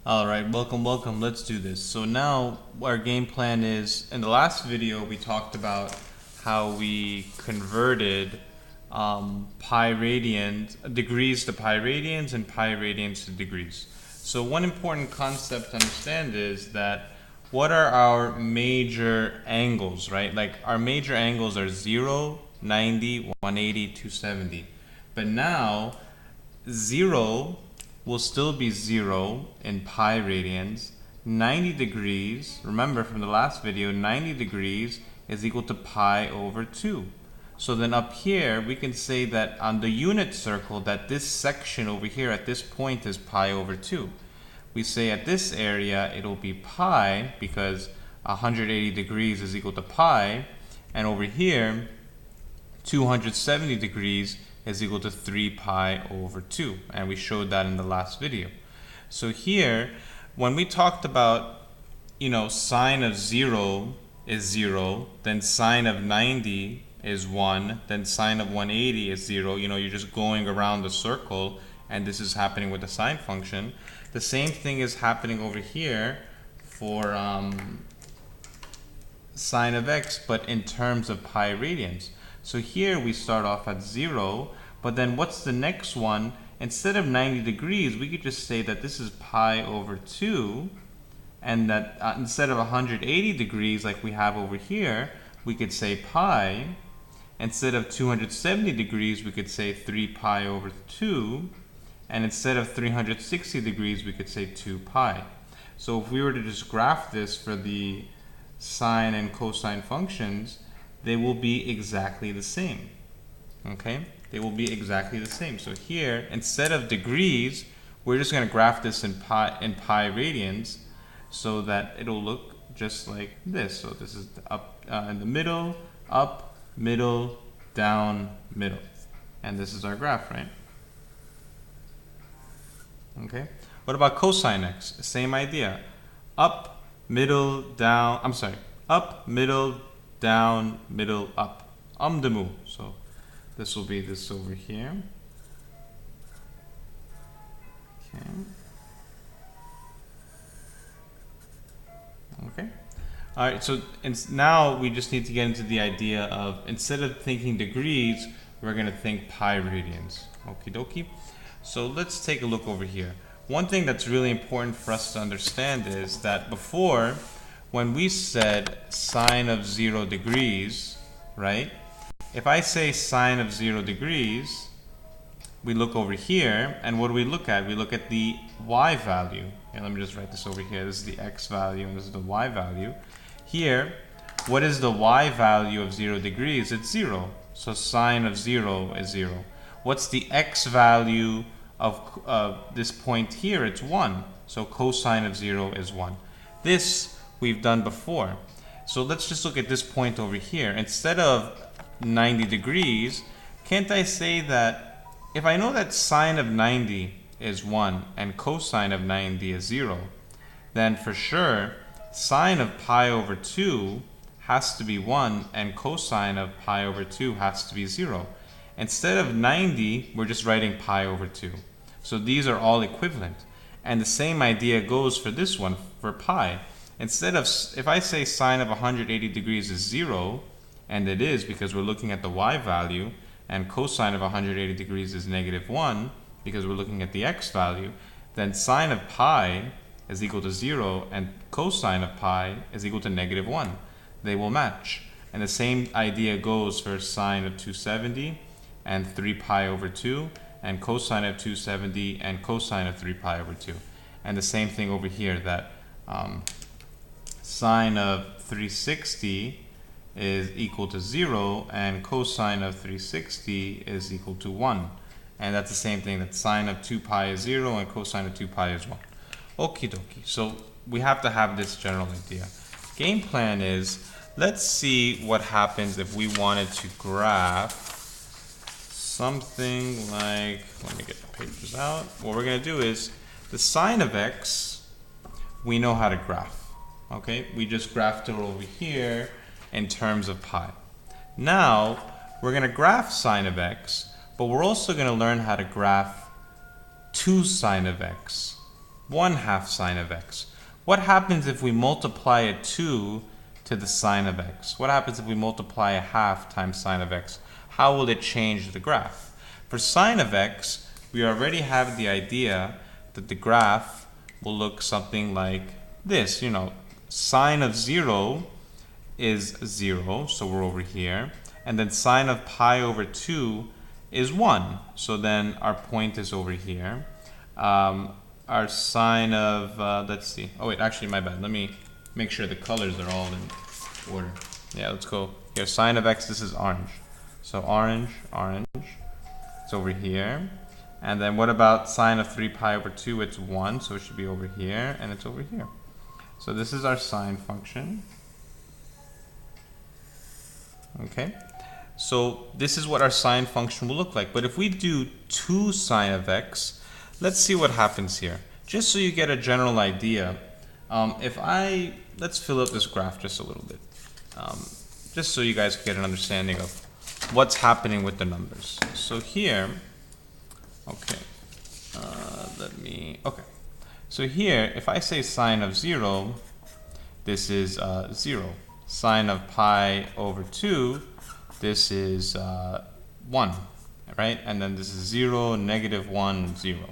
Alright, welcome. Let's do this. So now our game plan is, in the last video we talked about how we converted pi radians, degrees to pi radians and pi radians to degrees. So one important concept to understand is that what are our major angles, right? Like our major angles are 0, 90, 180, 270. But now 0 will still be 0 in pi radians. 90 degrees, remember from the last video, 90 degrees is equal to pi over 2. So then up here, we can say that on the unit circle that this section over here at this point is pi over 2. We say at this area, it'll be pi because 180 degrees is equal to pi. And over here, 270 degrees is equal to 3 pi over 2, and we showed that in the last video. So here, when we talked about, sine of 0 is 0, then sine of 90 is 1, then sine of 180 is 0, you're just going around the circle, and this is happening with the sine function. The same thing is happening over here for sine of x, but in terms of pi radians. So here we start off at 0, but then what's the next one? Instead of 90 degrees, we could just say that this is pi over 2, and that instead of 180 degrees like we have over here, we could say pi. Instead of 270 degrees, we could say 3 pi over 2, and instead of 360 degrees, we could say 2 pi. So if we were to just graph this for the sine and cosine functions, they will be exactly the same. Okay? They will be exactly the same. So here, instead of degrees, we're just going to graph this in pi radians so that it'll look just like this. So this is up in the middle, up, middle, down, middle. And this is our graph, right? Okay? What about cosine x? Same idea. Up, middle, down, up, middle, down, middle, up. Umdamu. So this will be this over here. Okay. All right. So now we just need to get into the idea of, instead of thinking degrees, we're going to think pi radians. Okie dokie. So let's take a look over here. One thing that's really important for us to understand is that before, when we said sine of 0 degrees, right? If I say sine of 0 degrees, we look over here, and what do we look at? We look at the y value. And let me just write this over here. This is the x value, and this is the y value. Here, what is the y value of 0 degrees? It's 0. So sine of 0 is 0. What's the x value of this point here? It's 1. So cosine of 0 is 1. This we've done before. So let's just look at this point over here. Instead of 90 degrees, can't I say that if I know that sine of 90 is 1 and cosine of 90 is 0, then for sure sine of pi over 2 has to be 1 and cosine of pi over 2 has to be 0. Instead of 90, we're just writing pi over 2. So these are all equivalent. And the same idea goes for this one, for pi. Instead of, if I say sine of 180 degrees is 0, and it is because we're looking at the y value, and cosine of 180 degrees is negative 1 because we're looking at the x value, then sine of pi is equal to 0 and cosine of pi is equal to negative 1. They will match. And the same idea goes for sine of 270 and 3 pi over 2, and cosine of 270 and cosine of 3 pi over 2. And the same thing over here, that sine of 360 is equal to 0 and cosine of 360 is equal to 1. And that's the same thing, that sine of 2 pi is 0 and cosine of 2 pi is 1. Okie dokie. So we have to have this general idea. Game plan is, let's see what happens if we wanted to graph something like, let me get the pages out. What we're going to do is, the sine of x, we know how to graph. Okay? We just graphed it over here in terms of pi. Now, we're going to graph sine of x, but we're also going to learn how to graph 2 sine of x. 1/2 sine of x. What happens if we multiply a 2 to the sine of x? What happens if we multiply a half times sine of x? How will it change the graph? For sine of x, we already have the idea that the graph will look something like this. You know, sine of 0 is 0, so we're over here. And then sine of pi over 2 is 1, so then our point is over here. Our sine of, let's see. Oh wait, actually my bad. Let me make sure the colors are all in order. Yeah, let's go. Here, sine of x, this is orange. So orange, orange. It's over here. And then what about sine of 3 pi over 2? It's 1, so it should be over here, and it's over here. So this is our sine function. Okay. So this is what our sine function will look like. But if we do 2 sine of x, let's see what happens here. Just so you get a general idea, let's fill up this graph just a little bit. Just so you guys get an understanding of what's happening with the numbers. So here, okay, so here, if I say sine of 0, this is 0. Sine of pi over 2, this is 1, right? And then this is 0, -1, 0.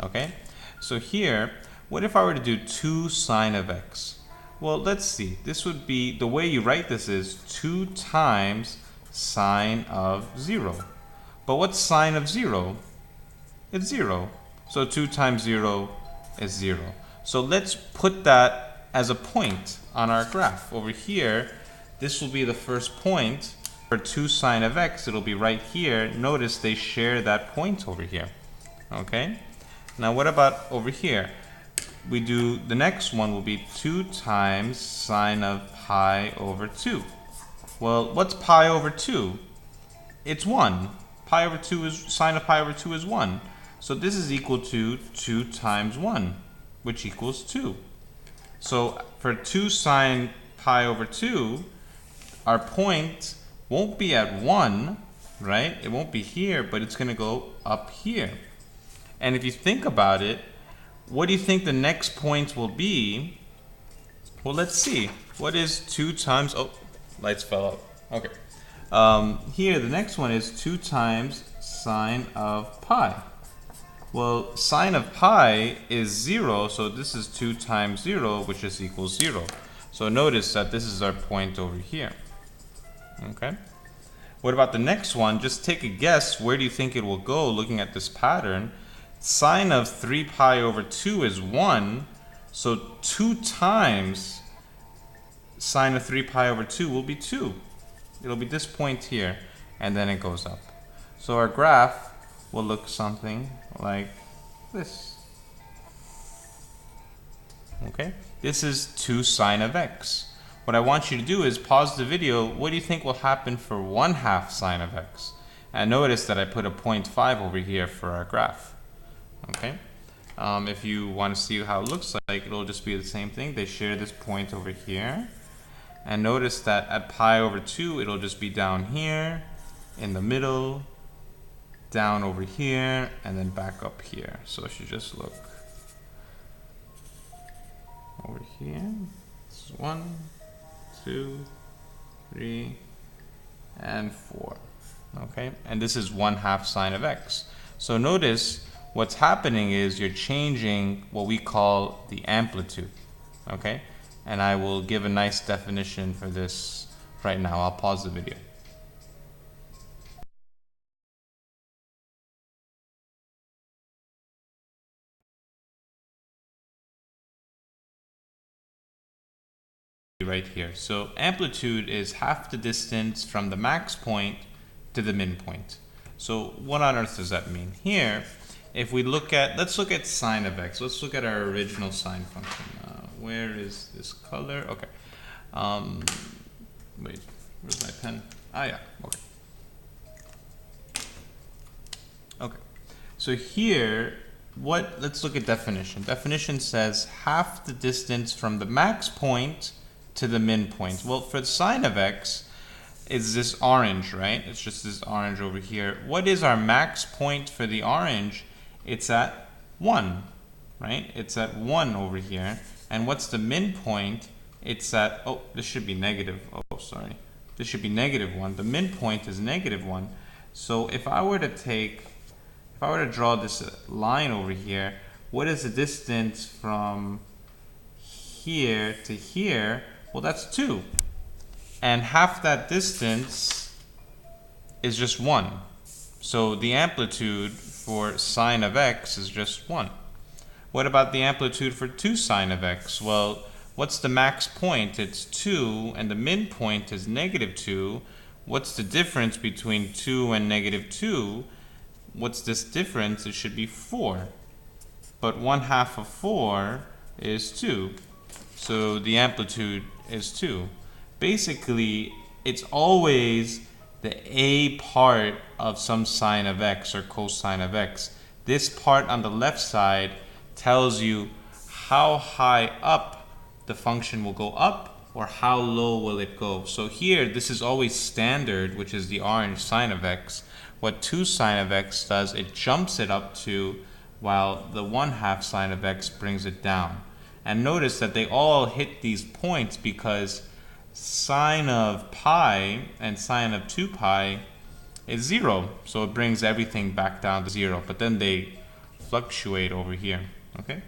Okay? So here, what if I were to do 2 sine of x? Well, let's see. This would be, the way you write this is 2 times sine of 0. But what's sine of 0? It's 0. So 2 times 0 is 0. So let's put that as a point on our graph. Over here, this will be the first point. For 2 sine of x, it'll be right here. Notice they share that point over here. Okay? Now what about over here? We do, the next one will be 2 times sine of pi over 2. Well, what's pi over 2? It's 1. Pi over 2 is, sine of pi over 2 is 1. So this is equal to 2 times 1, which equals 2. So for 2 sine pi over 2, our point won't be at 1, right? It won't be here, but it's going to go up here. And if you think about it, what do you think the next point will be? Well, let's see. What is 2 times... Oh, lights fell out. Okay. Here, the next one is 2 times sine of pi. Well, sine of pi is 0, so this is 2 times 0, which is equals 0. So notice that this is our point over here. Okay. What about the next one? Just take a guess. Where do you think it will go looking at this pattern? Sine of 3 pi over 2 is 1. So 2 times sine of 3 pi over 2 will be 2. It'll be this point here, and then it goes up. So our graph will look something like this. Okay? This is 2 sine of x. What I want you to do is pause the video. What do you think will happen for 1/2 sine of x? And notice that I put a 0.5 over here for our graph. Okay? If you want to see how it looks like, it'll just be the same thing. They share this point over here. And notice that at pi over 2, it'll just be down here, in the middle, down over here, and then back up here. So it should just look over here. This is 1, 2, 3, and 4. Okay, and this is 1/2 sine of x. So notice what's happening is you're changing what we call the amplitude. Okay, and I will give a nice definition for this right now. I'll pause the video. Right here. So amplitude is half the distance from the max point to the min point. So what on earth does that mean? Here, if we look at, let's look at sine of x. Let's look at our original sine function. Where is this color? Okay. Wait, where's my pen? Ah, yeah, okay. Okay, so here, let's look at definition. Definition says half the distance from the max point to the min point. Well, for the sine of x, it's this orange, right? It's just this orange over here. What is our max point for the orange? It's at 1, right? It's at 1 over here. And what's the midpoint? It's at, oh, this should be negative. Oh, sorry. This should be negative 1. The midpoint is negative 1. So if I were to draw this line over here, what is the distance from here to here? Well, that's 2. And half that distance is just 1. So the amplitude for sine of x is just 1. What about the amplitude for 2 sine of x? Well, what's the max point? It's 2, and the midpoint is negative 2. What's the difference between 2 and negative 2? What's this difference? It should be 4. But 1/2 of 4 is 2. So the amplitude is 2. Basically, it's always the a part of some sine of x or cosine of x. This part on the left side tells you how high up the function will go up or how low will it go. So here, this is always standard, which is the orange sine of x. What 2 sine of x does, it jumps it up to, while the 1/2 sine of x brings it down. And notice that they all hit these points because sine of pi and sine of 2 pi is 0. So it brings everything back down to 0. But then they fluctuate over here. Okay?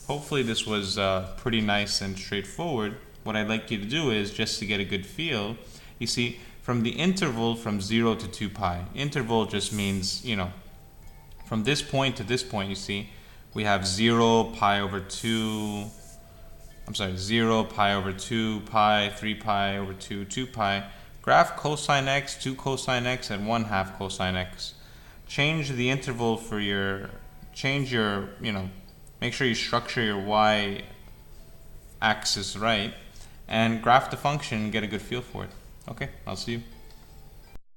Hopefully this was pretty nice and straightforward. What I'd like you to do is, just to get a good feel, you see, from the interval from 0 to 2 pi. Interval just means, you know, from this point to this point, you see, we have 0, pi over 2, 0, pi over 2, pi, 3 pi over 2, 2 pi. Graph cosine x, 2 cosine x, and 1/2 cosine x. Change the interval for make sure you structure your y-axis right, and graph the function and get a good feel for it. Okay, I'll see you.